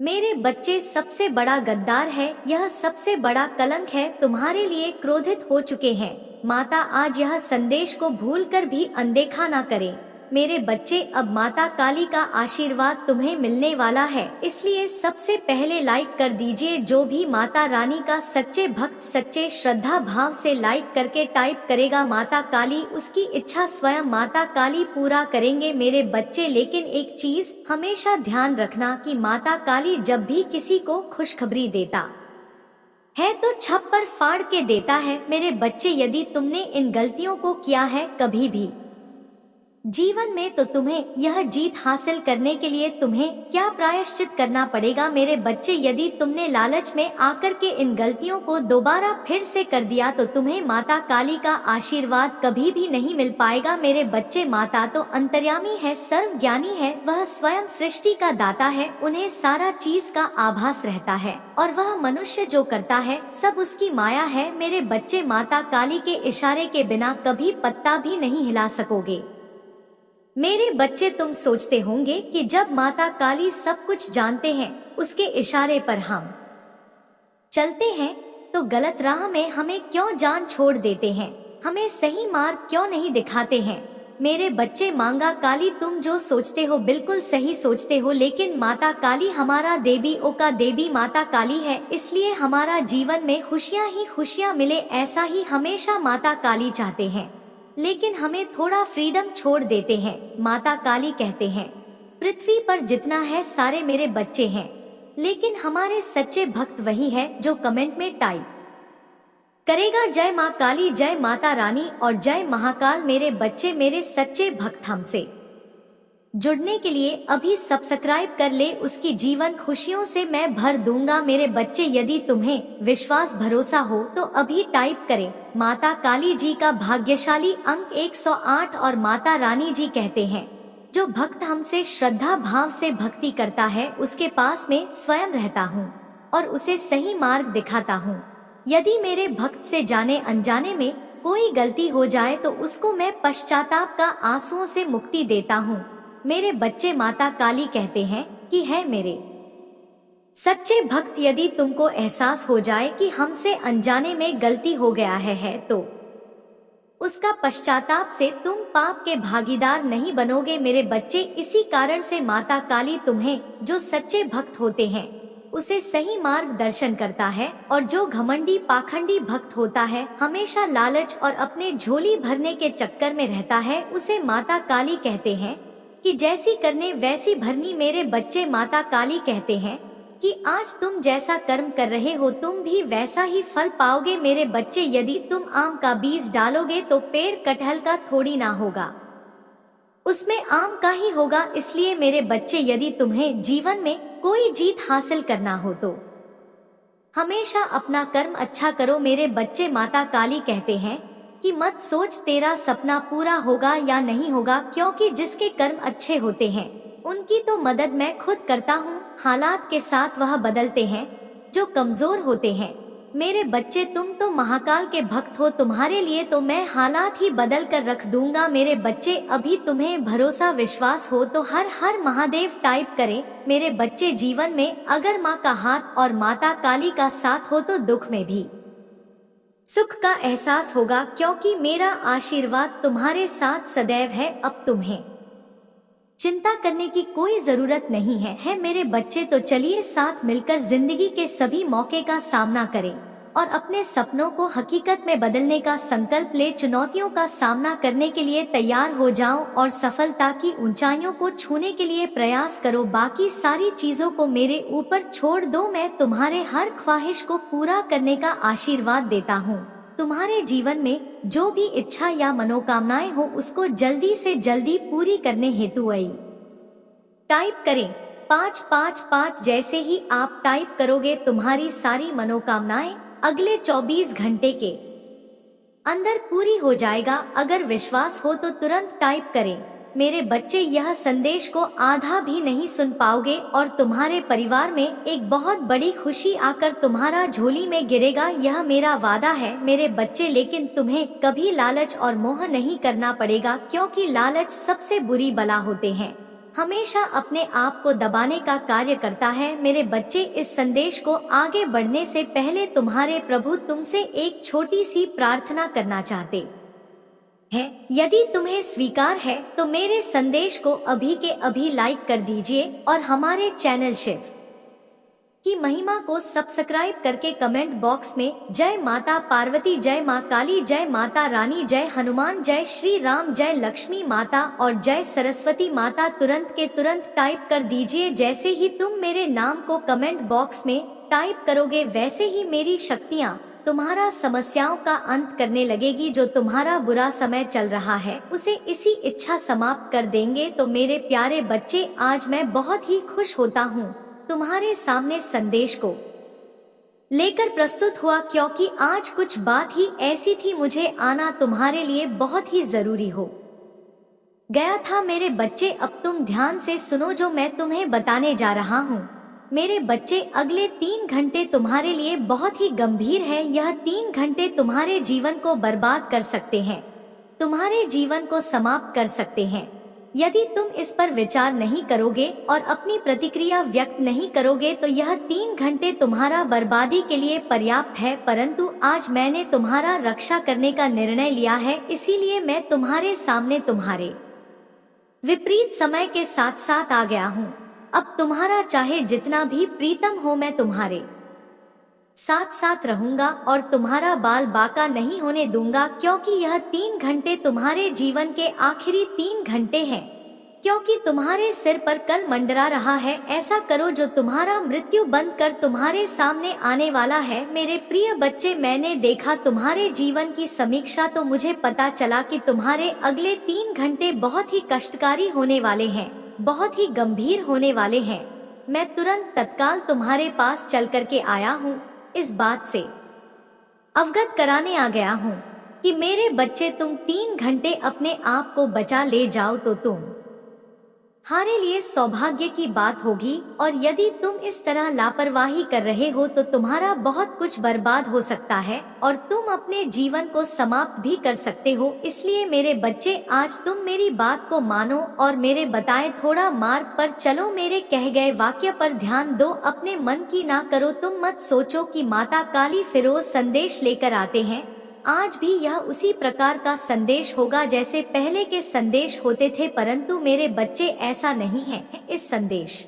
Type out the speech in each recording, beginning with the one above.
मेरे बच्चे सबसे बड़ा गद्दार है, यह सबसे बड़ा कलंक है, तुम्हारे लिए क्रोधित हो चुके हैं। माता आज यह संदेश को भूलकर भी अनदेखा ना करें। मेरे बच्चे, अब माता काली का आशीर्वाद तुम्हें मिलने वाला है, इसलिए सबसे पहले लाइक कर दीजिए। जो भी माता रानी का सच्चे भक्त सच्चे श्रद्धा भाव से लाइक करके टाइप करेगा माता काली, उसकी इच्छा स्वयं माता काली पूरा करेंगे। मेरे बच्चे, लेकिन एक चीज हमेशा ध्यान रखना कि माता काली जब भी किसी को खुशखबरी देता है तो छप्पर फाड़ के देता है। मेरे बच्चे, यदि तुमने इन गलतियों को किया है कभी भी जीवन में, तो तुम्हें यह जीत हासिल करने के लिए तुम्हें क्या प्रायश्चित करना पड़ेगा। मेरे बच्चे, यदि तुमने लालच में आकर के इन गलतियों को दोबारा फिर से कर दिया तो तुम्हें माता काली का आशीर्वाद कभी भी नहीं मिल पाएगा। मेरे बच्चे, माता तो अंतर्यामी है, सर्वज्ञानी है, वह स्वयं सृष्टि का दाता है, उन्हें सारा चीज का आभास रहता है और वह मनुष्य जो करता है सब उसकी माया है। मेरे बच्चे, माता काली के इशारे के बिना कभी पत्ता भी नहीं हिला सकोगे। मेरे बच्चे, तुम सोचते होंगे कि जब माता काली सब कुछ जानते हैं, उसके इशारे पर हम चलते हैं तो गलत राह में हमें क्यों जान छोड़ देते हैं, हमें सही मार्ग क्यों नहीं दिखाते हैं। मेरे बच्चे, मांगा काली, तुम जो सोचते हो बिल्कुल सही सोचते हो, लेकिन माता काली हमारा देवी का देवी माता काली है, इसलिए हमारा जीवन में खुशियाँ ही खुशियाँ मिले, ऐसा ही हमेशा माता काली चाहते हैं, लेकिन हमें थोड़ा फ्रीडम छोड़ देते हैं। माता काली कहते हैं, पृथ्वी पर जितना है सारे मेरे बच्चे हैं, लेकिन हमारे सच्चे भक्त वही है जो कमेंट में टाइप करेगा जय माँ काली, जय माता रानी और जय महाकाल। मेरे बच्चे, मेरे सच्चे भक्त हमसे जुड़ने के लिए अभी सब्सक्राइब कर ले, उसकी जीवन खुशियों से मैं भर दूंगा। मेरे बच्चे, यदि तुम्हें विश्वास भरोसा हो तो अभी टाइप करें माता काली जी का भाग्यशाली अंक 108 और माता रानी जी कहते हैं, जो भक्त हमसे श्रद्धा भाव से भक्ति करता है उसके पास में स्वयं रहता हूँ और उसे सही मार्ग दिखाता हूँ। यदि मेरे भक्त से जाने अनजाने में कोई गलती हो जाए तो उसको मैं पश्चाताप का आंसुओं से मुक्ति देता हूँ। मेरे बच्चे, माता काली कहते हैं कि है मेरे सच्चे भक्त, यदि तुमको एहसास हो जाए कि हमसे अनजाने में गलती हो गया है तो उसका पश्चाताप से तुम पाप के भागीदार नहीं बनोगे। मेरे बच्चे, इसी कारण से माता काली तुम्हें, जो सच्चे भक्त होते हैं, उसे सही मार्गदर्शन करता है, और जो घमंडी पाखंडी भक्त होता है, हमेशा लालच और अपने झोली भरने के चक्कर में रहता है, उसे माता काली कहते हैं कि जैसी करने वैसी भरनी। मेरे बच्चे, माता काली कहते हैं कि आज तुम जैसा कर्म कर रहे हो तुम भी वैसा ही फल पाओगे। मेरे बच्चे, यदि तुम आम का बीज डालोगे तो पेड़ कटहल का थोड़ी ना होगा, उसमें आम का ही होगा। इसलिए मेरे बच्चे, यदि तुम्हें जीवन में कोई जीत हासिल करना हो तो हमेशा अपना कर्म अच्छा करो। मेरे बच्चे, माता काली कहते हैं कि मत सोच तेरा सपना पूरा होगा या नहीं होगा, क्योंकि जिसके कर्म अच्छे होते हैं उनकी तो मदद मैं खुद करता हूँ। हालात के साथ वह बदलते हैं जो कमजोर होते हैं। मेरे बच्चे, तुम तो महाकाल के भक्त हो, तुम्हारे लिए तो मैं हालात ही बदल कर रख दूंगा। मेरे बच्चे, अभी तुम्हें भरोसा विश्वास हो तो हर हर महादेव टाइप करें। मेरे बच्चे, जीवन में अगर माँ का हाथ और माता काली का साथ हो तो दुख में भी सुख का एहसास होगा, क्योंकि मेरा आशीर्वाद तुम्हारे साथ सदैव है। अब तुम्हें चिंता करने की कोई जरूरत नहीं है मेरे बच्चे। तो चलिए साथ मिलकर जिंदगी के सभी मौके का सामना करें और अपने सपनों को हकीकत में बदलने का संकल्प ले। चुनौतियों का सामना करने के लिए तैयार हो जाओ और सफलता की ऊंचाइयों को छूने के लिए प्रयास करो। बाकी सारी चीजों को मेरे ऊपर छोड़ दो, मैं तुम्हारे हर ख्वाहिश को पूरा करने का आशीर्वाद देता हूँ। तुम्हारे जीवन में जो भी इच्छा या मनोकामनाएं हो उसको जल्दी से जल्दी पूरी करने हेतु आई टाइप करें 555। जैसे ही आप टाइप करोगे तुम्हारी सारी मनोकामनाएं अगले 24 घंटे के अंदर पूरी हो जाएगा। अगर विश्वास हो तो तुरंत टाइप करें। मेरे बच्चे, यह संदेश को आधा भी नहीं सुन पाओगे और तुम्हारे परिवार में एक बहुत बड़ी खुशी आकर तुम्हारा झोली में गिरेगा, यह मेरा वादा है मेरे बच्चे। लेकिन तुम्हें कभी लालच और मोह नहीं करना पड़ेगा, क्योंकि लालच सबसे बुरी बला होते हैं। हमेशा अपने आप को दबाने का कार्य करता है। मेरे बच्चे, इस संदेश को आगे बढ़ने से पहले तुम्हारे प्रभु तुमसे एक छोटी सी प्रार्थना करना चाहते हैं। यदि तुम्हें स्वीकार है तो मेरे संदेश को अभी के अभी लाइक कर दीजिए और हमारे चैनल शिव की महिमा को सब्सक्राइब करके कमेंट बॉक्स में जय माता पार्वती, जय माँ काली, जय माता रानी, जय हनुमान, जय श्री राम, जय लक्ष्मी माता और जय सरस्वती माता तुरंत के तुरंत टाइप कर दीजिए। जैसे ही तुम मेरे नाम को कमेंट बॉक्स में टाइप करोगे वैसे ही मेरी शक्तियाँ तुम्हारा समस्याओं का अंत करने लगेगी। जो तुम्हारा बुरा समय चल रहा है उसे इसी इच्छा समाप्त कर देंगे। तो मेरे प्यारे बच्चे, आज मैं बहुत ही खुश होता हूँ तुम्हारे सामने संदेश को लेकर प्रस्तुत हुआ, क्योंकि आज कुछ बात ही ऐसी थी, मुझे आना तुम्हारे लिए बहुत ही जरूरी हो गया था। मेरे बच्चे, अब तुम ध्यान से सुनो जो मैं तुम्हें बताने जा रहा हूँ। मेरे बच्चे, अगले 3 घंटे तुम्हारे लिए बहुत ही गंभीर है। यह 3 घंटे तुम्हारे जीवन को बर्बाद कर सकते हैं, तुम्हारे जीवन को समाप्त कर सकते हैं। यदि तुम इस पर विचार नहीं करोगे और अपनी प्रतिक्रिया व्यक्त नहीं करोगे तो यह 3 घंटे तुम्हारा बर्बादी के लिए पर्याप्त है। परंतु आज मैंने तुम्हारा रक्षा करने का निर्णय लिया है, इसीलिए मैं तुम्हारे सामने तुम्हारे विपरीत समय के साथ साथ आ गया हूँ। अब तुम्हारा चाहे जितना भी प्रीतम हो, मैं तुम्हारे साथ साथ रहूंगा और तुम्हारा बाल बाका नहीं होने दूंगा, क्योंकि यह 3 घंटे तुम्हारे जीवन के आखिरी 3 घंटे हैं, क्योंकि तुम्हारे सिर पर कल मंडरा रहा है। ऐसा करो जो तुम्हारा मृत्यु बंद कर तुम्हारे सामने आने वाला है। मेरे प्रिय बच्चे, मैंने देखा तुम्हारे जीवन की समीक्षा तो मुझे पता चला कि तुम्हारे अगले 3 घंटे बहुत ही कष्टकारी होने वाले हैं, बहुत ही गंभीर होने वाले हैं। मैं तुरंत तत्काल तुम्हारे पास चल करके आया हूँ, इस बात से अवगत कराने आ गया हूँ कि मेरे बच्चे, तुम 3 घंटे अपने आप को बचा ले जाओ तो तुम्हारे लिए सौभाग्य की बात होगी। और यदि तुम इस तरह लापरवाही कर रहे हो तो तुम्हारा बहुत कुछ बर्बाद हो सकता है और तुम अपने जीवन को समाप्त भी कर सकते हो। इसलिए मेरे बच्चे, आज तुम मेरी बात को मानो और मेरे बताए थोड़ा मार्ग पर चलो। मेरे कहे गए वाक्य पर ध्यान दो, अपने मन की ना करो। तुम मत सोचो कि माता काली फिरोज संदेश लेकर आते हैं। आज भी यह उसी प्रकार का संदेश होगा जैसे पहले के संदेश होते थे, परंतु मेरे बच्चे ऐसा नहीं है। इस संदेश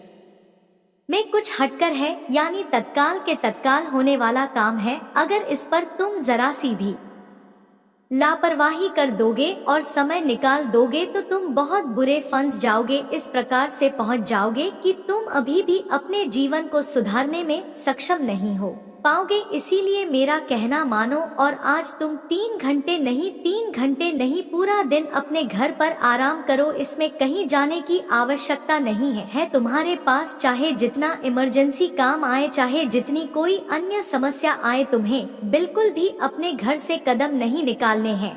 में कुछ हटकर है, यानी तत्काल के तत्काल होने वाला काम है। अगर इस पर तुम जरा सी भी लापरवाही कर दोगे और समय निकाल दोगे तो तुम बहुत बुरे फंस जाओगे। इस प्रकार से पहुंच जाओगे कि तुम अभी भी अपने जीवन को सुधारने में सक्षम नहीं हो पाओगे। इसीलिए मेरा कहना मानो और आज तुम 3 घंटे नहीं पूरा दिन अपने घर पर आराम करो। इसमें कहीं जाने की आवश्यकता नहीं है। तुम्हारे पास चाहे जितना इमरजेंसी काम आए, चाहे जितनी कोई अन्य समस्या आए, तुम्हें बिल्कुल भी अपने घर से कदम नहीं निकालने हैं।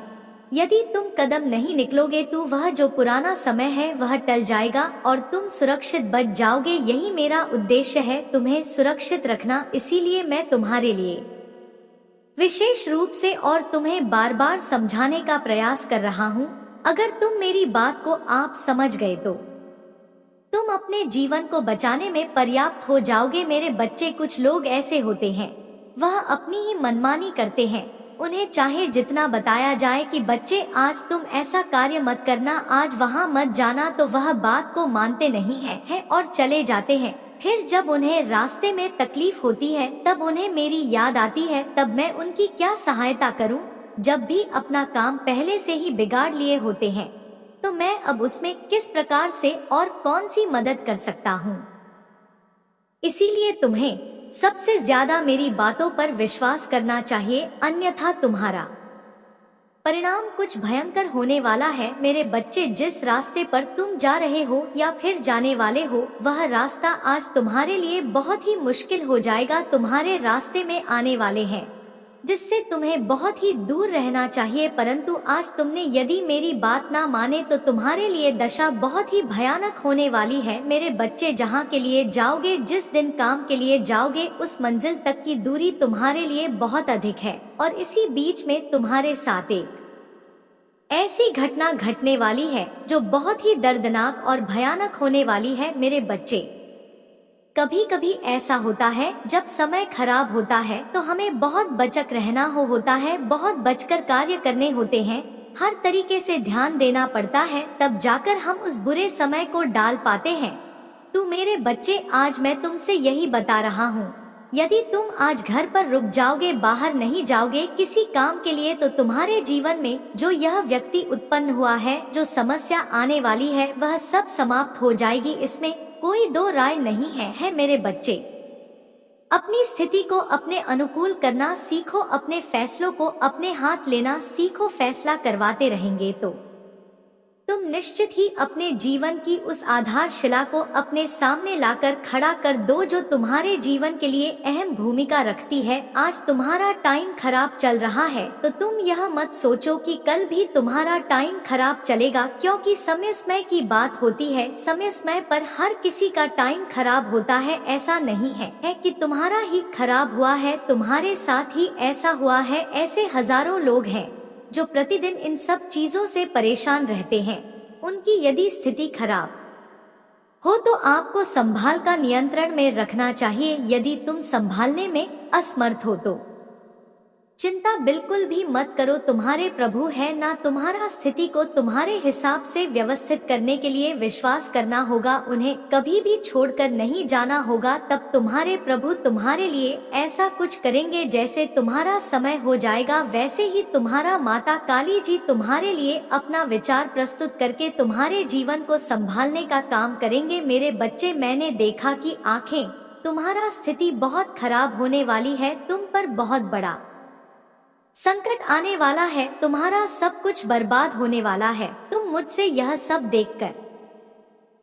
यदि तुम कदम नहीं निकलोगे तो वह जो पुराना समय है वह टल जाएगा और तुम सुरक्षित बच जाओगे। यही मेरा उद्देश्य है, तुम्हें सुरक्षित रखना। इसीलिए मैं तुम्हारे लिए विशेष रूप से और तुम्हें बार बार समझाने का प्रयास कर रहा हूँ। अगर तुम मेरी बात को आप समझ गए तो तुम अपने जीवन को बचाने में पर्याप्त हो जाओगे। मेरे बच्चे, कुछ लोग ऐसे होते हैं, वह अपनी ही मनमानी करते हैं। उन्हें चाहे जितना बताया जाए कि बच्चे आज तुम ऐसा कार्य मत करना, आज वहाँ मत जाना, तो वह बात को मानते नहीं है और चले जाते हैं। फिर जब उन्हें रास्ते में तकलीफ होती है तब उन्हें मेरी याद आती है, तब मैं उनकी क्या सहायता करूं? जब भी अपना काम पहले से ही बिगाड़ लिए होते हैं तो मैं अब उसमें किस प्रकार से और कौन सी मदद कर सकता हूं? इसीलिए तुम्हें सबसे ज्यादा मेरी बातों पर विश्वास करना चाहिए, अन्यथा तुम्हारा परिणाम कुछ भयंकर होने वाला है। मेरे बच्चे, जिस रास्ते पर तुम जा रहे हो या फिर जाने वाले हो, वह रास्ता आज तुम्हारे लिए बहुत ही मुश्किल हो जाएगा। तुम्हारे रास्ते में आने वाले हैं जिससे तुम्हें बहुत ही दूर रहना चाहिए, परंतु आज तुमने यदि मेरी बात ना माने तो तुम्हारे लिए दशा बहुत ही भयानक होने वाली है। मेरे बच्चे, जहाँ के लिए जाओगे, जिस दिन काम के लिए जाओगे, उस मंजिल तक की दूरी तुम्हारे लिए बहुत अधिक है और इसी बीच में तुम्हारे साथ एक ऐसी घटना घटने वाली है जो बहुत ही दर्दनाक और भयानक होने वाली है मेरे बच्चे। कभी कभी ऐसा होता है जब समय खराब होता है तो हमें बहुत बचक रहना होता है, बहुत बचकर कार्य करने होते हैं, हर तरीके से ध्यान देना पड़ता है, तब जाकर हम उस बुरे समय को डाल पाते हैं। तो मेरे बच्चे, आज मैं तुमसे यही बता रहा हूँ, यदि तुम आज घर पर रुक जाओगे, बाहर नहीं जाओगे किसी काम के लिए, तो तुम्हारे जीवन में जो यह व्यक्ति उत्पन्न हुआ है, जो समस्या आने वाली है, वह सब समाप्त हो जाएगी। इसमें कोई दो राय नहीं है मेरे बच्चे। अपनी स्थिति को अपने अनुकूल करना सीखो, अपने फैसलों को अपने हाथ लेना सीखो। फैसला करवाते रहेंगे तो तुम निश्चित ही अपने जीवन की उस आधारशिला को अपने सामने लाकर खड़ा कर दो जो तुम्हारे जीवन के लिए अहम भूमिका रखती है। आज तुम्हारा टाइम खराब चल रहा है तो तुम यह मत सोचो कि कल भी तुम्हारा टाइम खराब चलेगा, क्योंकि समय समय की बात होती है। समय समय पर हर किसी का टाइम खराब होता है। ऐसा नहीं है कि तुम्हारा ही खराब हुआ है, तुम्हारे साथ ही ऐसा हुआ है। ऐसे हजारों लोग हैं जो प्रतिदिन इन सब चीजों से परेशान रहते हैं। उनकी यदि स्थिति खराब हो तो आपको संभाल का नियंत्रण में रखना चाहिए। यदि तुम संभालने में असमर्थ हो तो चिंता बिल्कुल भी मत करो, तुम्हारे प्रभु है ना। तुम्हारा स्थिति को तुम्हारे हिसाब से व्यवस्थित करने के लिए विश्वास करना होगा, उन्हें कभी भी छोड़कर नहीं जाना होगा। तब तुम्हारे प्रभु तुम्हारे लिए ऐसा कुछ करेंगे, जैसे तुम्हारा समय हो जाएगा वैसे ही तुम्हारा माता काली जी तुम्हारे लिए अपना विचार प्रस्तुत करके तुम्हारे जीवन को संभालने का काम करेंगे। मेरे बच्चे, मैंने देखा कि आंखें, तुम्हारा स्थिति बहुत खराब होने वाली है, तुम पर बहुत बड़ा संकट आने वाला है, तुम्हारा सब कुछ बर्बाद होने वाला है। तुम मुझसे यह सब देखकर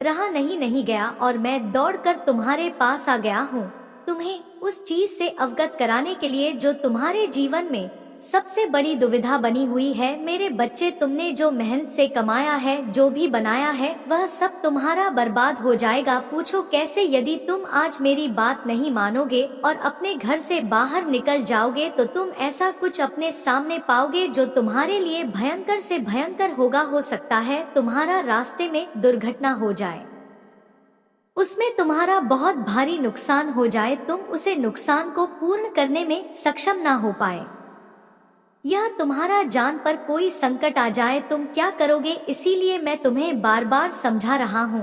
रहा नहीं गया और मैं दौड़कर तुम्हारे पास आ गया हूँ, तुम्हें उस चीज से अवगत कराने के लिए जो तुम्हारे जीवन में सबसे बड़ी दुविधा बनी हुई है। मेरे बच्चे, तुमने जो मेहनत से कमाया है, जो भी बनाया है, वह सब तुम्हारा बर्बाद हो जाएगा। पूछो कैसे? यदि तुम आज मेरी बात नहीं मानोगे और अपने घर से बाहर निकल जाओगे तो तुम ऐसा कुछ अपने सामने पाओगे जो तुम्हारे लिए भयंकर से भयंकर होगा। हो सकता है तुम्हारा रास्ते में दुर्घटना हो जाए, उसमें तुम्हारा बहुत भारी नुकसान हो जाए, तुम उसे नुकसान को पूर्ण करने में सक्षम ना हो पाए, यह तुम्हारा जान पर कोई संकट आ जाए, तुम क्या करोगे? इसीलिए मैं तुम्हें बार बार समझा रहा हूँ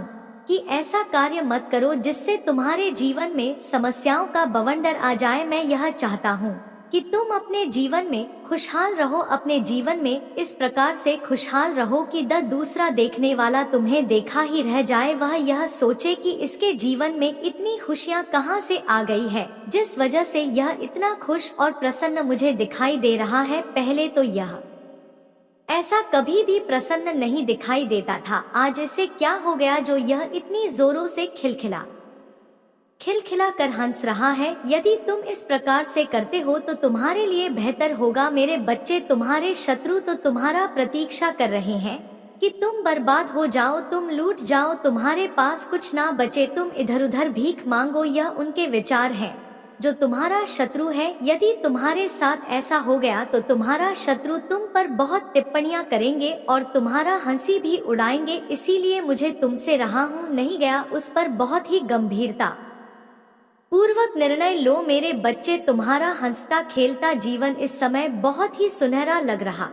कि ऐसा कार्य मत करो जिससे तुम्हारे जीवन में समस्याओं का बवंडर आ जाए। मैं यह चाहता हूँ कि तुम अपने जीवन में खुशहाल रहो, अपने जीवन में इस प्रकार से खुशहाल रहो कि दूसरा देखने वाला तुम्हें देखा ही रह जाए, वह यह सोचे कि इसके जीवन में इतनी खुशियाँ कहाँ से आ गई है, जिस वजह से यह इतना खुश और प्रसन्न मुझे दिखाई दे रहा है। पहले तो यह ऐसा कभी भी प्रसन्न नहीं दिखाई देता था, आज इसे क्या हो गया जो यह इतनी जोरों से खिलखिला कर हंस रहा है। यदि तुम इस प्रकार से करते हो तो तुम्हारे लिए बेहतर होगा। मेरे बच्चे, तुम्हारे शत्रु तो तुम्हारा प्रतीक्षा कर रहे हैं कि तुम बर्बाद हो जाओ, तुम लूट जाओ, तुम्हारे पास कुछ ना बचे, तुम इधर उधर भीख मांगो। यह उनके विचार हैं जो तुम्हारा शत्रु है। यदि तुम्हारे साथ ऐसा हो गया तो तुम्हारा शत्रु तुम पर बहुत टिप्पणियां करेंगे और तुम्हारा हंसी भी उड़ाएंगे। इसीलिए मुझे तुमसे रहा हूँ नहीं गया, उस पर बहुत ही गंभीरता पूर्वक निर्णय लो। मेरे बच्चे, तुम्हारा हंसता खेलता जीवन इस समय बहुत ही सुनहरा लग रहा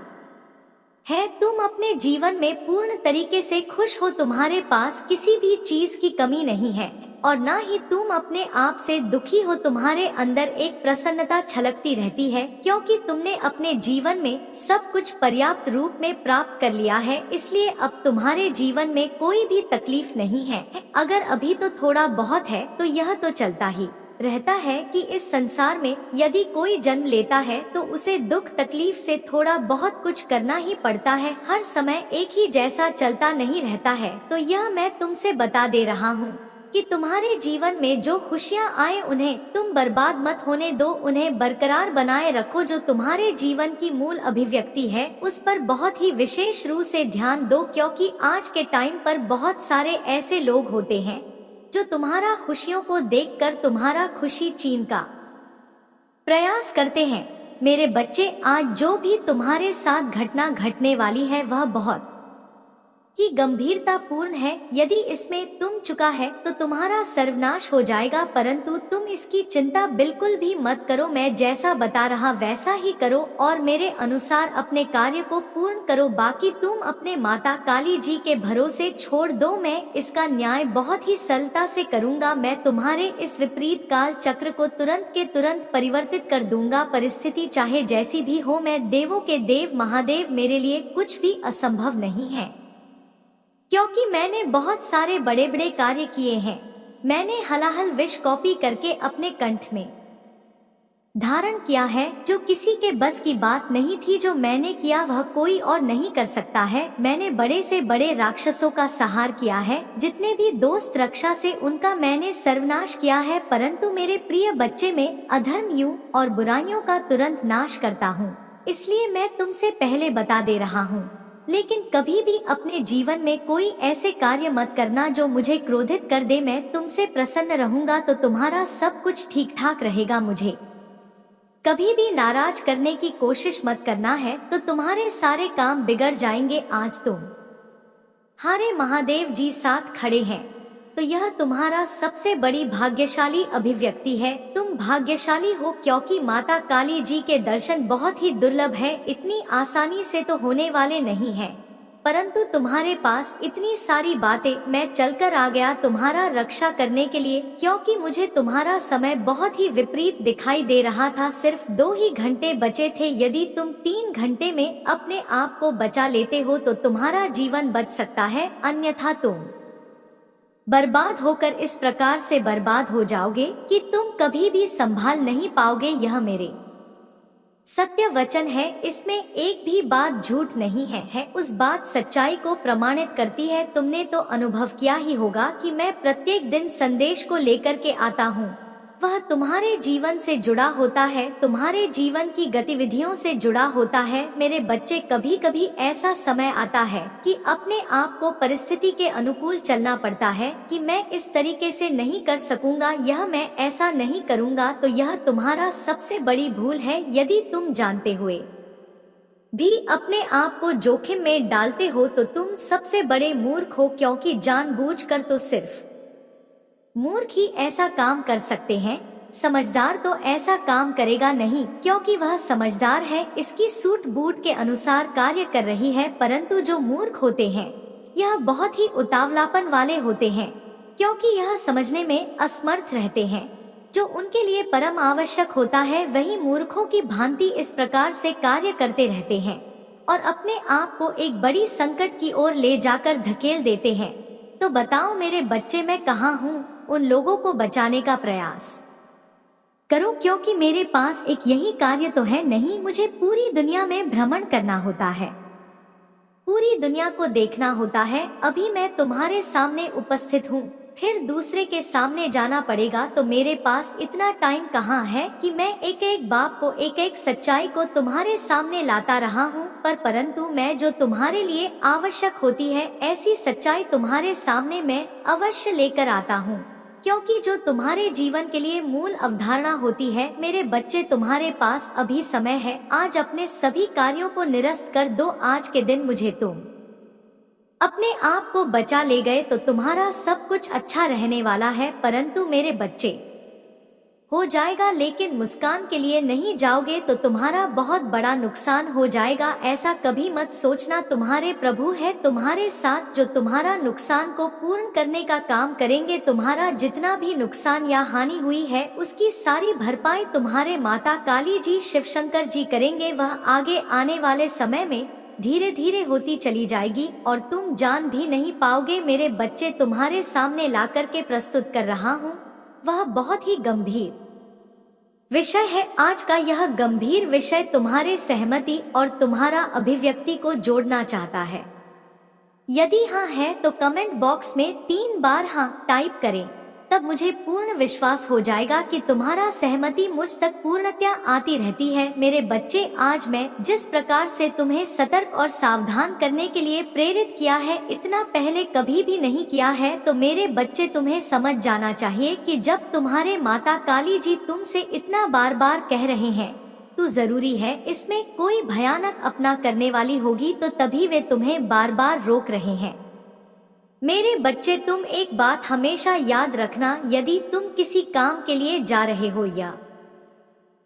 है। तुम अपने जीवन में पूर्ण तरीके से खुश हो, तुम्हारे पास किसी भी चीज की कमी नहीं है और ना ही तुम अपने आप से दुखी हो। तुम्हारे अंदर एक प्रसन्नता छलकती रहती है क्योंकि तुमने अपने जीवन में सब कुछ पर्याप्त रूप में प्राप्त कर लिया है, इसलिए अब तुम्हारे जीवन में कोई भी तकलीफ नहीं है। अगर अभी तो थोड़ा बहुत है तो यह तो चलता ही रहता है कि इस संसार में यदि कोई जन्म लेता है तो उसे दुख तकलीफ से थोड़ा बहुत कुछ करना ही पड़ता है। हर समय एक ही जैसा चलता नहीं रहता है। तो यह मैं तुमसे बता दे रहा हूँ कि तुम्हारे जीवन में जो खुशियाँ आए उन्हें तुम बर्बाद मत होने दो, उन्हें बरकरार बनाए रखो। जो तुम्हारे जीवन की मूल अभिव्यक्ति है उस पर बहुत ही विशेष रूप से ध्यान दो, क्योंकि आज के टाइम पर बहुत सारे ऐसे लोग होते हैं जो तुम्हारा खुशियों को देखकर तुम्हारा खुशी छीन का प्रयास करते हैं। मेरे बच्चे, आज जो भी तुम्हारे साथ घटना घटने वाली है वह बहुत ही गंभीरता पूर्ण है। यदि इसमें तुम चुका है तो तुम्हारा सर्वनाश हो जाएगा, परंतु तुम इसकी चिंता बिल्कुल भी मत करो। मैं जैसा बता रहा वैसा ही करो और मेरे अनुसार अपने कार्य को पूर्ण करो। बाकी तुम अपने माता काली जी के भरोसे छोड़ दो। मैं इसका न्याय बहुत ही सरलता से करूँगा। मैं तुम्हारे इस विपरीत काल चक्र को तुरंत के तुरंत परिवर्तित कर दूंगा। परिस्थिति चाहे जैसी भी हो, मैं देवों के देव महादेव, मेरे लिए कुछ भी असंभव नहीं है, क्योंकि मैंने बहुत सारे बड़े बड़े कार्य किए हैं। मैंने हलाहल विष कॉपी करके अपने कंठ में धारण किया है, जो किसी के बस की बात नहीं थी। जो मैंने किया वह कोई और नहीं कर सकता है। मैंने बड़े से बड़े राक्षसों का संहार किया है, जितने भी दोस्त रक्षा से उनका मैंने सर्वनाश किया है। परंतु मेरे प्रिय बच्चे, में अधर्मियों और बुराइयों का तुरंत नाश करता हूँ। इसलिए मैं तुमसे पहले बता दे रहा हूँ, लेकिन कभी भी अपने जीवन में कोई ऐसे कार्य मत करना जो मुझे क्रोधित कर दे। मैं तुमसे प्रसन्न रहूंगा तो तुम्हारा सब कुछ ठीक ठाक रहेगा। मुझे कभी भी नाराज करने की कोशिश मत करना है तो तुम्हारे सारे काम बिगड़ जाएंगे। आज तुम हारे महादेव जी साथ खड़े हैं तो यह तुम्हारा सबसे बड़ी भाग्यशाली अभिव्यक्ति है। तुम भाग्यशाली हो क्योंकि माता काली जी के दर्शन बहुत ही दुर्लभ है। इतनी आसानी से तो होने वाले नहीं हैं, परंतु तुम्हारे पास इतनी सारी बातें। मैं चलकर आ गया तुम्हारा रक्षा करने के लिए, क्योंकि मुझे तुम्हारा समय बहुत ही विपरीत दिखाई दे रहा था। सिर्फ 2 ही घंटे बचे थे। यदि तुम 3 घंटे में अपने आप को बचा लेते हो तो तुम्हारा जीवन बच सकता है, अन्यथा तुम बर्बाद होकर इस प्रकार से बर्बाद हो जाओगे कि तुम कभी भी संभाल नहीं पाओगे। यह मेरे सत्य वचन है, इसमें एक भी बात झूठ नहीं है। उस बात सच्चाई को प्रमाणित करती है। तुमने तो अनुभव किया ही होगा कि मैं प्रत्येक दिन संदेश को लेकर के आता हूँ। वह तुम्हारे जीवन से जुड़ा होता है, तुम्हारे जीवन की गतिविधियों से जुड़ा होता है। मेरे बच्चे, कभी कभी ऐसा समय आता है कि अपने आप को परिस्थिति के अनुकूल चलना पड़ता है कि मैं इस तरीके से नहीं कर सकूंगा, यह मैं ऐसा नहीं करूंगा। तो यह तुम्हारा सबसे बड़ी भूल है। यदि तुम जानते हुए भी अपने आप को जोखिम में डालते हो तो तुम सबसे बड़े मूर्ख हो, क्योंकि जानबूझकर तो सिर्फ मूर्ख ही ऐसा काम कर सकते हैं। समझदार तो ऐसा काम करेगा नहीं, क्योंकि वह समझदार है, इसकी सूट बूट के अनुसार कार्य कर रही है। परंतु जो मूर्ख होते हैं यह बहुत ही उतावलापन वाले होते हैं, क्योंकि यह समझने में असमर्थ रहते हैं जो उनके लिए परम आवश्यक होता है। वही मूर्खों की भांति इस प्रकार से कार्य करते रहते हैं और अपने आप को एक बड़ी संकट की ओर ले जाकर धकेल देते हैं। तो बताओ मेरे बच्चे, मैं कहाँ हूँ? उन लोगों को बचाने का प्रयास करो, क्योंकि मेरे पास एक यही कार्य तो है नहीं। मुझे पूरी दुनिया में भ्रमण करना होता है, पूरी दुनिया को देखना होता है। अभी मैं तुम्हारे सामने उपस्थित हूँ, फिर दूसरे के सामने जाना पड़ेगा। तो मेरे पास इतना टाइम कहाँ है कि मैं एक एक बात को, एक एक सच्चाई को तुम्हारे सामने लाता रहा हूँ। परंतु मैं जो तुम्हारे लिए आवश्यक होती है ऐसी सच्चाई तुम्हारे सामने मैं अवश्य लेकर आता हूँ, क्योंकि जो तुम्हारे जीवन के लिए मूल अवधारणा होती है। मेरे बच्चे, तुम्हारे पास अभी समय है। आज अपने सभी कार्यों को निरस्त कर दो। आज के दिन मुझे तुम अपने आप को बचा ले गए तो तुम्हारा सब कुछ अच्छा रहने वाला है। परंतु मेरे बच्चे, हो जाएगा, लेकिन मुस्कान के लिए नहीं जाओगे तो तुम्हारा बहुत बड़ा नुकसान हो जाएगा। ऐसा कभी मत सोचना। तुम्हारे प्रभु है तुम्हारे साथ, जो तुम्हारा नुकसान को पूर्ण करने का काम करेंगे। तुम्हारा जितना भी नुकसान या हानि हुई है उसकी सारी भरपाई तुम्हारे माता काली जी, शिव शंकर जी करेंगे। वह आगे आने वाले समय में धीरे धीरे होती चली जाएगी और तुम जान भी नहीं पाओगे। मेरे बच्चे, तुम्हारे सामने ला करके प्रस्तुत कर रहा हूँ, वह बहुत ही गंभीर विषय है। आज का यह गंभीर विषय तुम्हारे सहमति और तुम्हारा अभिव्यक्ति को जोड़ना चाहता है। यदि हाँ है तो कमेंट बॉक्स में 3 बार हाँ टाइप करें, तब मुझे पूर्ण विश्वास हो जाएगा कि तुम्हारा सहमति मुझ तक पूर्णतया आती रहती है। मेरे बच्चे, आज मैं जिस प्रकार से तुम्हें सतर्क और सावधान करने के लिए प्रेरित किया है, इतना पहले कभी भी नहीं किया है। तो मेरे बच्चे, तुम्हें समझ जाना चाहिए कि जब तुम्हारे माता काली जी तुमसे इतना बार बार कह रहे हैं, तू जरूरी है, इसमें कोई भयानक अपना करने वाली होगी तो तभी वे तुम्हें बार बार रोक रहे हैं। मेरे बच्चे, तुम एक बात हमेशा याद रखना, यदि तुम किसी काम के लिए जा रहे हो या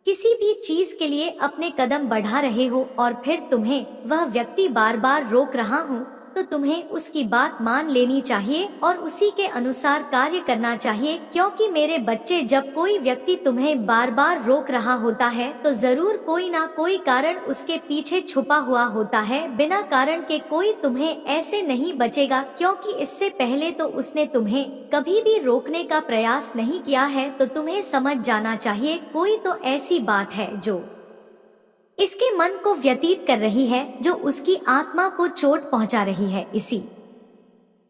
किसी भी चीज के लिए अपने कदम बढ़ा रहे हो और फिर तुम्हें वह व्यक्ति बार बार रोक रहा हो, तो तुम्हें उसकी बात मान लेनी चाहिए और उसी के अनुसार कार्य करना चाहिए। क्योंकि मेरे बच्चे, जब कोई व्यक्ति तुम्हें बार बार रोक रहा होता है तो जरूर कोई ना कोई कारण उसके पीछे छुपा हुआ होता है। बिना कारण के कोई तुम्हें ऐसे नहीं बचेगा, क्योंकि इससे पहले तो उसने तुम्हें कभी भी रोकने का प्रयास नहीं किया है। तो तुम्हें समझ जाना चाहिए, कोई तो ऐसी बात है जो इसके मन को व्यतीत कर रही है, जो उसकी आत्मा को चोट पहुंचा रही है। इसी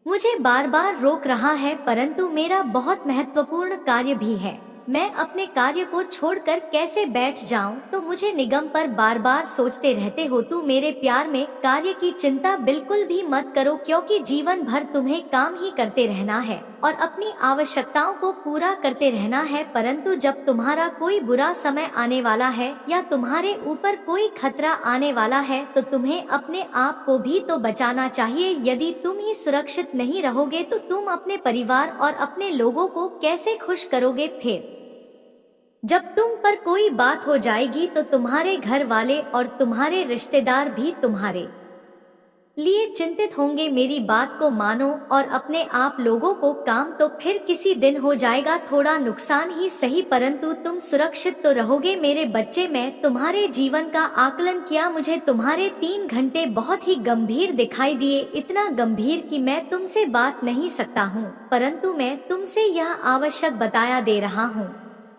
मुझे बार बार रोक रहा है, परंतु मेरा बहुत महत्वपूर्ण कार्य भी है। मैं अपने कार्य को छोड़कर कैसे बैठ जाऊं? तो मुझे निगम पर बार बार सोचते रहते हो। तू मेरे प्यार में कार्य की चिंता बिल्कुल भी मत करो, क्योंकि जीवन भर तुम्हें काम ही करते रहना है और अपनी आवश्यकताओं को पूरा करते रहना है। परंतु जब तुम्हारा कोई बुरा समय आने वाला है या तुम्हारे ऊपर कोई खतरा आने वाला है, तो तुम्हें अपने आप को भी तो बचाना चाहिए। यदि तुम ही सुरक्षित नहीं रहोगे तो तुम अपने परिवार और अपने लोगों को कैसे खुश करोगे? फिर जब तुम पर कोई बात हो जाएगी तो तुम्हारे घर वाले और तुम्हारे रिश्तेदार भी तुम्हारे लिए चिंतित होंगे। मेरी बात को मानो और अपने आप लोगों को काम तो फिर किसी दिन हो जाएगा, थोड़ा नुकसान ही सही, परंतु तुम सुरक्षित तो रहोगे। मेरे बच्चे, मैं तुम्हारे जीवन का आकलन किया, मुझे तुम्हारे 3 घंटे बहुत ही गंभीर दिखाई दिए, इतना गंभीर कि मैं तुमसे बात नहीं सकता हूँ, परंतु मैं तुमसे यह आवश्यक बताया दे रहा हूँ।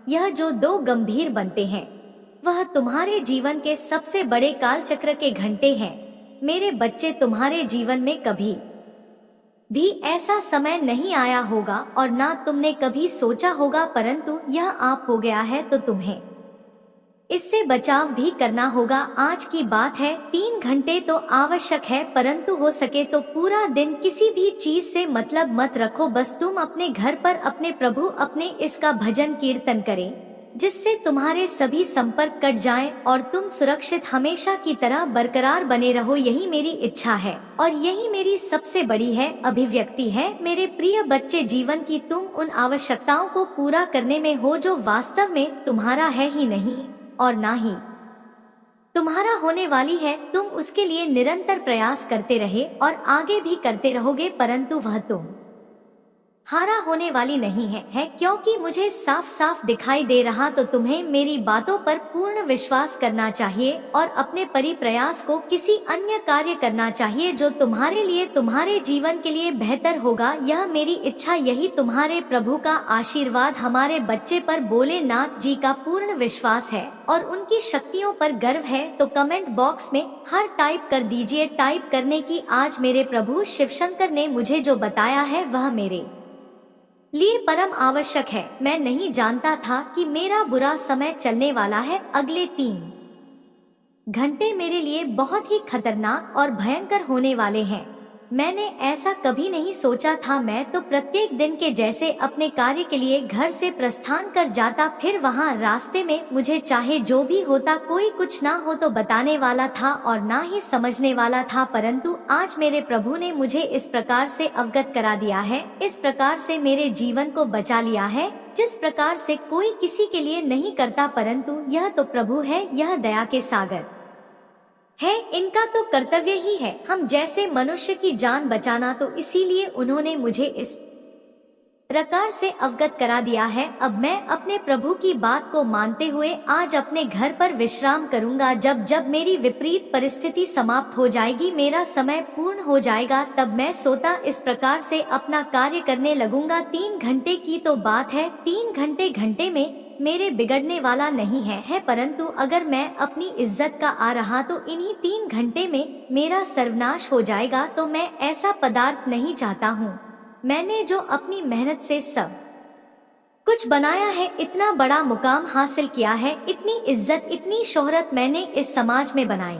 यह जो 2 गंभीर बनते हैं वह तुम्हारे जीवन के सबसे बड़े कालचक्र के घंटे हैं। मेरे बच्चे, तुम्हारे जीवन में कभी भी ऐसा समय नहीं आया होगा और ना तुमने कभी सोचा होगा, परंतु यह आप हो गया है तो तुम्हें इससे बचाव भी करना होगा। आज की बात है, 3 घंटे तो आवश्यक है, परंतु हो सके तो पूरा दिन किसी भी चीज से मतलब मत रखो। बस तुम अपने घर पर अपने प्रभु अपने इसका भजन कीर्तन करें, जिससे तुम्हारे सभी संपर्क कट जाएं और तुम सुरक्षित हमेशा की तरह बरकरार बने रहो। यही मेरी इच्छा है और यही मेरी सबसे बड़ी है अभिव्यक्ति है। मेरे प्रिय बच्चे, जीवन की तुम उन आवश्यकताओं को पूरा करने में हो जो वास्तव में तुम्हारा है ही नहीं और ना ही तुम्हारा होने वाली है। तुम उसके लिए निरंतर प्रयास करते रहे और आगे भी करते रहोगे, परंतु वह तुम हारा होने वाली नहीं है, क्योंकि मुझे साफ साफ दिखाई दे रहा। तो तुम्हें मेरी बातों पर पूर्ण विश्वास करना चाहिए और अपने परिप्रयास को किसी अन्य कार्य करना चाहिए जो तुम्हारे लिए, तुम्हारे जीवन के लिए बेहतर होगा। यह मेरी इच्छा, यही तुम्हारे प्रभु का आशीर्वाद हमारे बच्चे पर भोलेनाथ जी का पूर्ण विश्वास है और उनकी शक्तियों पर गर्व है। तो कमेंट बॉक्स में हर टाइप कर दीजिए। टाइप करने की आज मेरे प्रभु शिवशंकर ने मुझे जो बताया है वह मेरे लिए परम आवश्यक है। मैं नहीं जानता था कि मेरा बुरा समय चलने वाला है। अगले 3 घंटे मेरे लिए बहुत ही खतरनाक और भयंकर होने वाले हैं। मैंने ऐसा कभी नहीं सोचा था। मैं तो प्रत्येक दिन के जैसे अपने कार्य के लिए घर से प्रस्थान कर जाता, फिर वहाँ रास्ते में मुझे चाहे जो भी होता, कोई कुछ ना हो तो बताने वाला था और ना ही समझने वाला था, परंतु आज मेरे प्रभु ने मुझे इस प्रकार से अवगत करा दिया है, इस प्रकार से मेरे जीवन को बचा लिया है, जिस प्रकार से कोई किसी के लिए नहीं करता, परंतु यह तो प्रभु है, यह दया के सागर है, इनका तो कर्तव्य ही है हम जैसे मनुष्य की जान बचाना। तो इसीलिए उन्होंने मुझे इस प्रकार से अवगत करा दिया है। अब मैं अपने प्रभु की बात को मानते हुए आज अपने घर पर विश्राम करूंगा। जब जब मेरी विपरीत परिस्थिति समाप्त हो जाएगी, मेरा समय पूर्ण हो जाएगा, तब मैं सोता इस प्रकार से अपना कार्य करने लगूंगा। 3 घंटे की तो बात है, 3 घंटे में मेरे बिगड़ने वाला नहीं है, परंतु अगर मैं अपनी इज्जत का आ रहा तो इन्हीं 3 घंटे में मेरा सर्वनाश हो जाएगा। तो मैं ऐसा पदार्थ नहीं चाहता हूँ। मैंने जो अपनी मेहनत से सब कुछ बनाया है, इतना बड़ा मुकाम हासिल किया है, इतनी इज्जत, इतनी शोहरत मैंने इस समाज में बनाई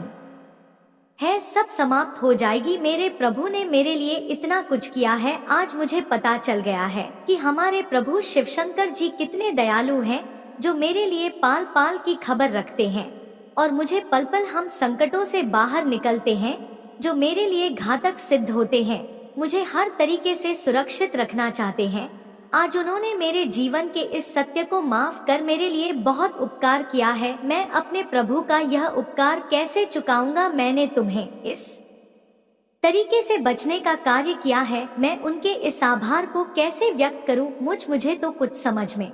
है, सब समाप्त हो जाएगी। मेरे प्रभु ने मेरे लिए इतना कुछ किया है। आज मुझे पता चल गया है कि हमारे प्रभु शिवशंकर जी कितने दयालु हैं, जो मेरे लिए पाल पाल की खबर रखते हैं। और मुझे पल पल हम संकटों से बाहर निकलते हैं जो मेरे लिए घातक सिद्ध होते हैं, मुझे हर तरीके से सुरक्षित रखना चाहते हैं। आज उन्होंने मेरे जीवन के इस सत्य को माफ कर मेरे लिए बहुत उपकार किया है। मैं अपने प्रभु का यह उपकार कैसे चुकाऊंगा? मैंने तुम्हें इस तरीके से बचने का कार्य किया है, मैं उनके इस आभार को कैसे व्यक्त करूं? मुझे तो कुछ समझ में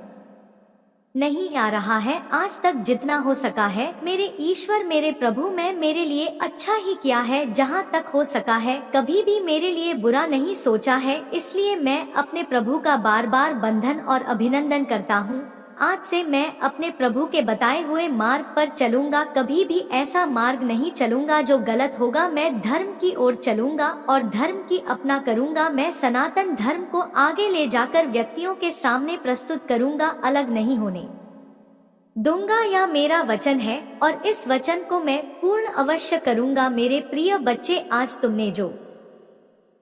नहीं आ रहा है। आज तक जितना हो सका है मेरे ईश्वर मेरे प्रभु, मैं मेरे लिए अच्छा ही किया है जहां तक हो सका है, कभी भी मेरे लिए बुरा नहीं सोचा है। इसलिए मैं अपने प्रभु का बार बार बंधन और अभिनंदन करता हूं। आज से मैं अपने प्रभु के बताए हुए मार्ग पर चलूंगा, कभी भी ऐसा मार्ग नहीं चलूंगा जो गलत होगा। मैं धर्म की ओर चलूंगा और धर्म की अपना करूंगा। मैं सनातन धर्म को आगे ले जाकर व्यक्तियों के सामने प्रस्तुत करूंगा, अलग नहीं होने दूंगा। यह मेरा वचन है और इस वचन को मैं पूर्ण अवश्य करूंगा। मेरे प्रिय बच्चे, आज तुमने जो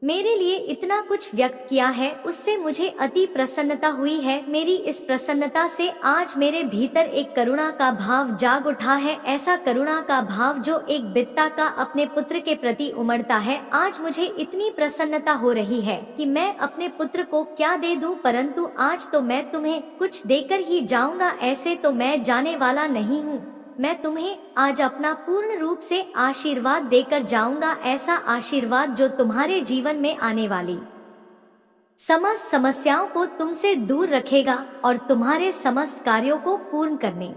मेरे लिए इतना कुछ व्यक्त किया है उससे मुझे अति प्रसन्नता हुई है। मेरी इस प्रसन्नता से आज मेरे भीतर एक करुणा का भाव जाग उठा है, ऐसा करुणा का भाव जो एक पिता का अपने पुत्र के प्रति उमड़ता है। आज मुझे इतनी प्रसन्नता हो रही है कि मैं अपने पुत्र को क्या दे दूं, परंतु आज तो मैं तुम्हें कुछ देकर ही जाऊंगा। ऐसे तो मैं जाने वाला नहीं हूँ, मैं तुम्हें आज अपना पूर्ण रूप से आशीर्वाद देकर जाऊंगा, ऐसा आशीर्वाद जो तुम्हारे जीवन में आने वाली समस्त समस्याओं को तुमसे दूर रखेगा और तुम्हारे समस्त कार्यों को पूर्ण करने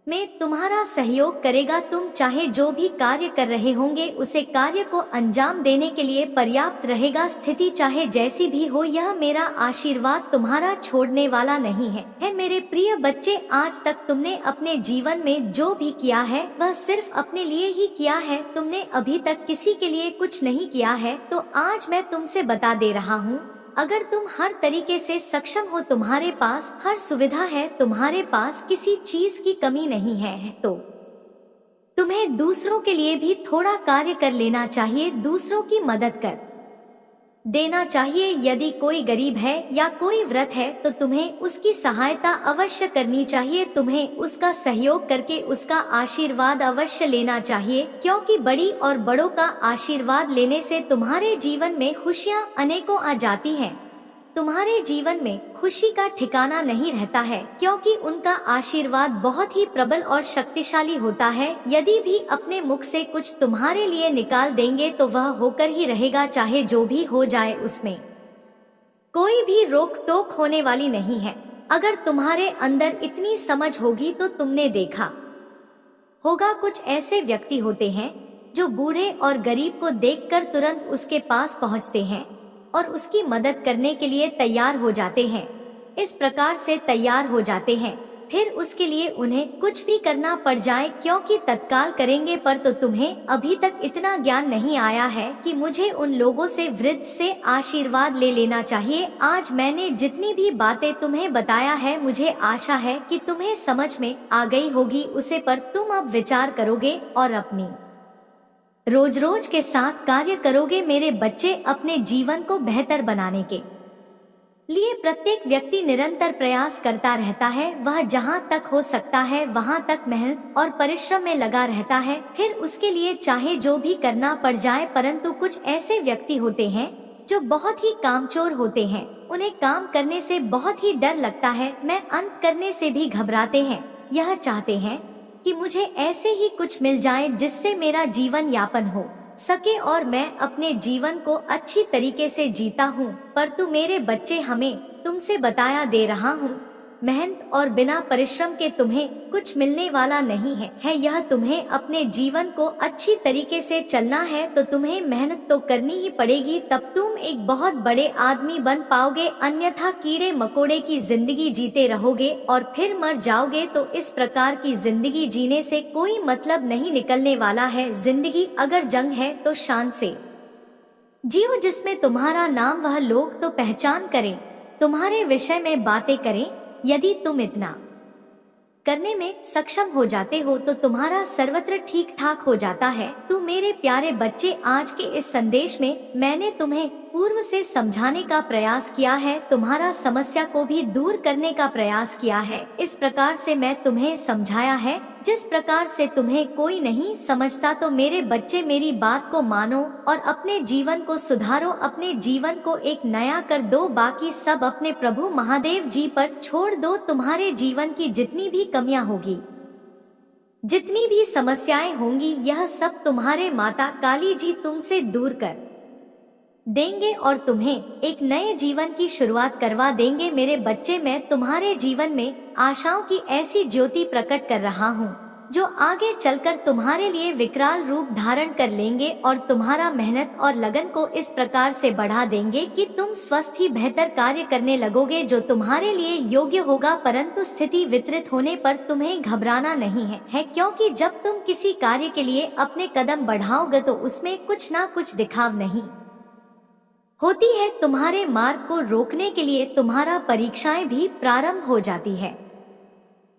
में तुम्हारा सहयोग करेगा। तुम चाहे जो भी कार्य कर रहे होंगे उसे कार्य को अंजाम देने के लिए पर्याप्त रहेगा। स्थिति चाहे जैसी भी हो, यह मेरा आशीर्वाद तुम्हारा छोड़ने वाला नहीं है। मेरे प्रिय बच्चे, आज तक तुमने अपने जीवन में जो भी किया है वह सिर्फ अपने लिए ही किया है। तुमने अभी तक किसी के लिए कुछ नहीं किया है। तो आज मैं तुमसे बता दे रहा हूँ, अगर तुम हर तरीके से सक्षम हो, तुम्हारे पास हर सुविधा है, तुम्हारे पास किसी चीज की कमी नहीं है, तो तुम्हें दूसरों के लिए भी थोड़ा कार्य कर लेना चाहिए, दूसरों की मदद कर देना चाहिए। यदि कोई गरीब है या कोई वृद्ध है तो तुम्हें उसकी सहायता अवश्य करनी चाहिए, तुम्हें उसका सहयोग करके उसका आशीर्वाद अवश्य लेना चाहिए, क्योंकि बड़ी और बड़ों का आशीर्वाद लेने से तुम्हारे जीवन में खुशियां अनेकों आ जाती हैं। तुम्हारे जीवन में खुशी का ठिकाना नहीं रहता है, क्योंकि उनका आशीर्वाद बहुत ही प्रबल और शक्तिशाली होता है। यदि भी अपने मुख से कुछ तुम्हारे लिए निकाल देंगे तो वह होकर ही रहेगा, चाहे जो भी हो जाए, उसमें कोई भी रोक टोक होने वाली नहीं है। अगर तुम्हारे अंदर इतनी समझ होगी तो तुमने देखा होगा कुछ ऐसे व्यक्ति होते हैं जो बूढ़े और गरीब को देखकर तुरंत उसके पास पहुंचते हैं और उसकी मदद करने के लिए तैयार हो जाते हैं। इस प्रकार से तैयार हो जाते हैं, फिर उसके लिए उन्हें कुछ भी करना पड़ जाए, क्योंकि तत्काल करेंगे। पर तो तुम्हें अभी तक इतना ज्ञान नहीं आया है कि मुझे उन लोगों से, वृद्ध से आशीर्वाद ले लेना चाहिए। आज मैंने जितनी भी बातें तुम्हें बताया है, मुझे आशा है कि तुम्हें समझ में आ गई होगी। उसे पर तुम अब विचार करोगे और अपनी रोज रोज के साथ कार्य करोगे। मेरे बच्चे, अपने जीवन को बेहतर बनाने के लिए प्रत्येक व्यक्ति निरंतर प्रयास करता रहता है। वह जहां तक हो सकता है वहां तक मेहनत और परिश्रम में लगा रहता है, फिर उसके लिए चाहे जो भी करना पड़ जाए। परंतु कुछ ऐसे व्यक्ति होते हैं जो बहुत ही कामचोर होते हैं, उन्हें काम करने से बहुत ही डर लगता है, मैं अंत करने से भी घबराते हैं। यह चाहते हैं कि मुझे ऐसे ही कुछ मिल जाए जिससे मेरा जीवन यापन हो सके और मैं अपने जीवन को अच्छी तरीके से जीता हूँ। पर तू मेरे बच्चे, हमें तुमसे बताया दे रहा हूँ, मेहनत और बिना परिश्रम के तुम्हें कुछ मिलने वाला नहीं है। यह तुम्हें अपने जीवन को अच्छी तरीके से चलना है तो तुम्हें मेहनत तो करनी ही पड़ेगी, तब तुम एक बहुत बड़े आदमी बन पाओगे। अन्यथा कीड़े मकोड़े की जिंदगी जीते रहोगे और फिर मर जाओगे। तो इस प्रकार की जिंदगी जीने से कोई मतलब नहीं निकलने वाला है। जिंदगी अगर जंग है तो शान से जियो, जिसमें तुम्हारा नाम वह लोग तो पहचान करें, तुम्हारे विषय में बातें करें। यदि तुम इतना करने में सक्षम हो जाते हो तो तुम्हारा सर्वत्र ठीक ठाक हो जाता है। तू मेरे प्यारे बच्चे, आज के इस संदेश में मैंने तुम्हें पूर्व से समझाने का प्रयास किया है, तुम्हारा समस्या को भी दूर करने का प्रयास किया है। इस प्रकार से मैं तुम्हें समझाया है जिस प्रकार से तुम्हें कोई नहीं समझता। तो मेरे बच्चे मेरी बात को मानो और अपने जीवन को सुधारो, अपने जीवन को एक नया कर दो, बाकी सब अपने प्रभु महादेव जी पर छोड़ दो। तुम्हारे जीवन की जितनी भी कमियां होगी, जितनी भी समस्याएं होंगी, यह सब तुम्हारे माता काली जी तुमसे दूर कर देंगे और तुम्हें एक नए जीवन की शुरुआत करवा देंगे। मेरे बच्चे, मैं तुम्हारे जीवन में आशाओं की ऐसी ज्योति प्रकट कर रहा हूँ जो आगे चलकर तुम्हारे लिए विकराल रूप धारण कर लेंगे और तुम्हारा मेहनत और लगन को इस प्रकार से बढ़ा देंगे कि तुम स्वस्थ ही बेहतर कार्य करने लगोगे जो तुम्हारे लिए योग्य होगा। परंतु स्थिति वितरित होने पर तुम्हें घबराना नहीं है, क्योंकि जब तुम किसी कार्य के लिए अपने कदम बढ़ाओगे तो उसमें कुछ ना कुछ दिखाव नहीं होती है। तुम्हारे मार्ग को रोकने के लिए तुम्हारा परीक्षाएं भी प्रारंभ हो जाती है,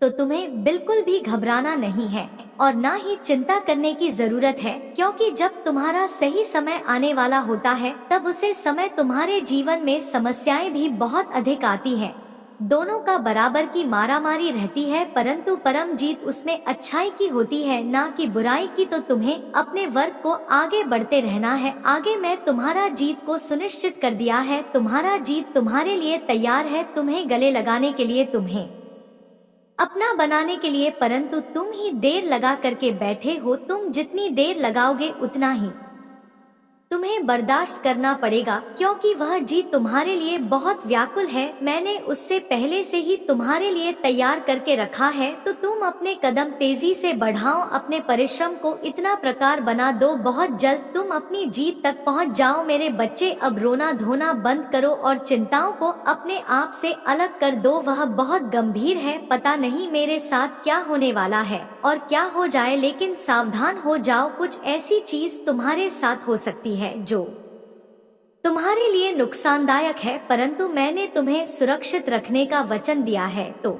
तो तुम्हें बिल्कुल भी घबराना नहीं है और ना ही चिंता करने की जरूरत है, क्योंकि जब तुम्हारा सही समय आने वाला होता है तब उसे समय तुम्हारे जीवन में समस्याएं भी बहुत अधिक आती हैं। दोनों का बराबर की मारामारी रहती है, परंतु परम जीत उसमें अच्छाई की होती है, ना कि बुराई की। तो तुम्हें अपने वर्ग को आगे बढ़ते रहना है। आगे मैं तुम्हारा जीत को सुनिश्चित कर दिया है, तुम्हारा जीत तुम्हारे लिए तैयार है, तुम्हें गले लगाने के लिए, तुम्हें अपना बनाने के लिए, परंतु तुम ही देर लगा करके बैठे हो। तुम जितनी देर लगाओगे उतना ही तुम्हें बर्दाश्त करना पड़ेगा, क्योंकि वह जीत तुम्हारे लिए बहुत व्याकुल है। मैंने उससे पहले से ही तुम्हारे लिए तैयार करके रखा है, तो तुम अपने कदम तेजी से बढ़ाओ, अपने परिश्रम को इतना प्रकार बना दो, बहुत जल्द तुम अपनी जीत तक पहुंच जाओ। मेरे बच्चे, अब रोना धोना बंद करो और चिंताओं को अपने आप से अलग कर दो। वह बहुत गंभीर है, पता नहीं मेरे साथ क्या होने वाला है और क्या हो जाए, लेकिन सावधान हो जाओ, कुछ ऐसी चीज तुम्हारे साथ हो सकती है जो तुम्हारे लिए नुकसानदायक है, परंतु मैंने तुम्हें सुरक्षित रखने का वचन दिया है, तो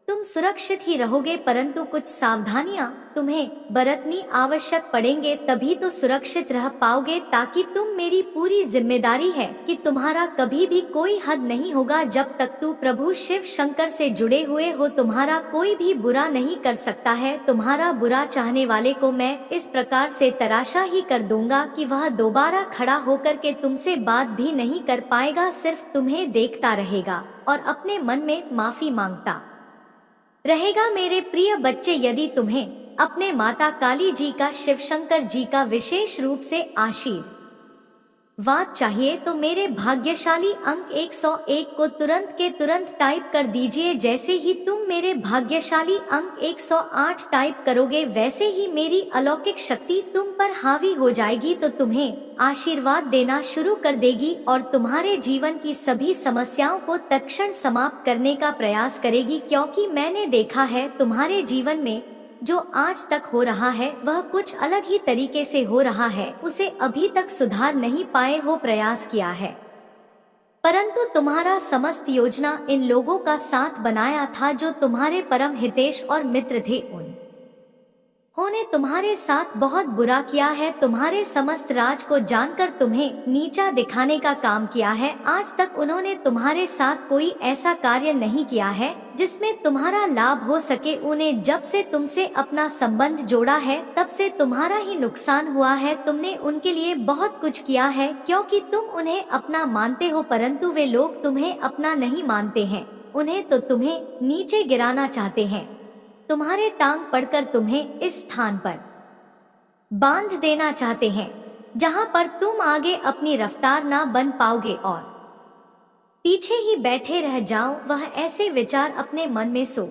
तुम सुरक्षित ही रहोगे। परंतु कुछ सावधानियां तुम्हें बरतनी आवश्यक पड़ेंगे, तभी तो सुरक्षित रह पाओगे। ताकि तुम, मेरी पूरी जिम्मेदारी है कि तुम्हारा कभी भी कोई हद नहीं होगा। जब तक तू प्रभु शिव शंकर से जुड़े हुए हो, तुम्हारा कोई भी बुरा नहीं कर सकता है। तुम्हारा बुरा चाहने वाले को मैं इस प्रकार से तराशा ही कर दूंगा कि वह दोबारा खड़ा होकर के तुमसे बात भी नहीं कर पाएगा, सिर्फ तुम्हें देखता रहेगा और अपने मन में माफी मांगता रहेगा। मेरे प्रिय बच्चे, यदि तुम्हें अपने माता काली जी का, शिव शंकर जी का विशेष रूप से आशीर्वाद चाहिए तो मेरे भाग्यशाली अंक 101 को तुरंत के तुरंत टाइप कर दीजिए। जैसे ही तुम मेरे भाग्यशाली अंक 108 टाइप करोगे, वैसे ही मेरी अलौकिक शक्ति तुम पर हावी हो जाएगी, तो तुम्हें आशीर्वाद देना शुरू कर देगी और तुम्हारे जीवन की सभी समस्याओं को तत्क्षण समाप्त करने का प्रयास करेगी। क्योंकि मैंने देखा है तुम्हारे जीवन में जो आज तक हो रहा है वह कुछ अलग ही तरीके से हो रहा है, उसे अभी तक सुधार नहीं पाए हो, प्रयास किया है, परंतु तुम्हारा समस्त योजना इन लोगों का साथ बनाया था जो तुम्हारे परम हितेश और मित्र थे। उन्होंने तुम्हारे साथ बहुत बुरा किया है, तुम्हारे समस्त राज को जानकर तुम्हें नीचा दिखाने का काम किया है। आज तक उन्होंने तुम्हारे साथ कोई ऐसा कार्य नहीं किया है जिसमें तुम्हारा लाभ हो सके। उन्हें जब से तुमसे अपना संबंध जोड़ा है तब से तुम्हारा ही नुकसान हुआ है। तुमने उनके लिए बहुत कुछ किया है, क्योंकि तुम उन्हें अपना मानते हो, परंतु वे लोग तुम्हें अपना नहीं मानते हैं। उन्हें तो तुम्हें नीचे गिराना चाहते हैं, तुम्हारे टांग पड़कर तुम्हें इस स्थान पर बांध देना चाहते हैं जहां पर तुम आगे अपनी रफ्तार ना बन पाओगे और पीछे ही बैठे रह जाओ। वह ऐसे विचार अपने मन में सो